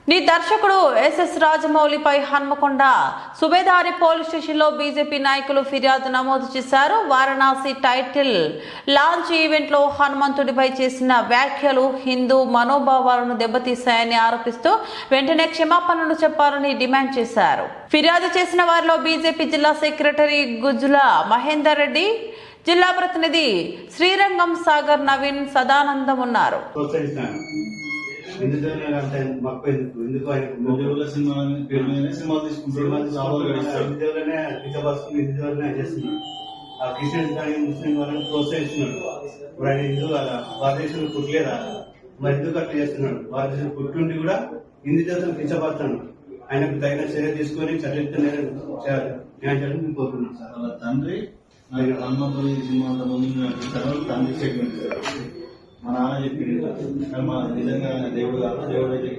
నీ దర్శకుడు SS రాజమౌళిపై Hanamkonda Subedari police స్టేషన్లో బీజేపీ నాయకులు ఫిర్యాదు నమోదు చేశారు. వారణాసి టైటిల్ లాంచ్ ఈవెంట్లో హనుమంతుడిపై చేసిన వ్యాఖ్యలు హిందూ మనోభావాలను దెబ్బతీశాయని ఆరోపిస్తూ వెంటనే క్షమాపణలు చెప్పాలని డిమాండ్ చేశారు. ఫిర్యాదు చేసిన వారిలో బీజేపీ జిల్లా సెక్రటరీ గుజ్జుల మహేందర్ రెడ్డి, జిల్లా ప్రతినిధి శ్రీరంగం సాగర్, నవీన్, సదానందం ఉన్నారు. క్రిస్టియన్స్ కానీ ముస్లిం వాళ్ళని ప్రోత్సహిస్తున్నాడు. ఇప్పుడు ఆయన హిందూ కదా, భారతదేశంలో పుట్టలేదా, మరి ఎందుకు అట్లా చేస్తున్నాడు? భారతదేశం పుట్టుండి కూడా హిందూ దేవతను కించపడుతున్నాడు. ఆయనకు తగిన చర్య తీసుకొని చట్టం చేయాలి. నేను కోరుకున్నాను సార్. వాళ్ళ తండ్రి హనుమంతుడి సినిమా ముందు తండ్రి స్టేట్మెంట్ మా నాన్న చెప్పింది నిజంగా దేవుడు కాదు, దేవుడు అయితే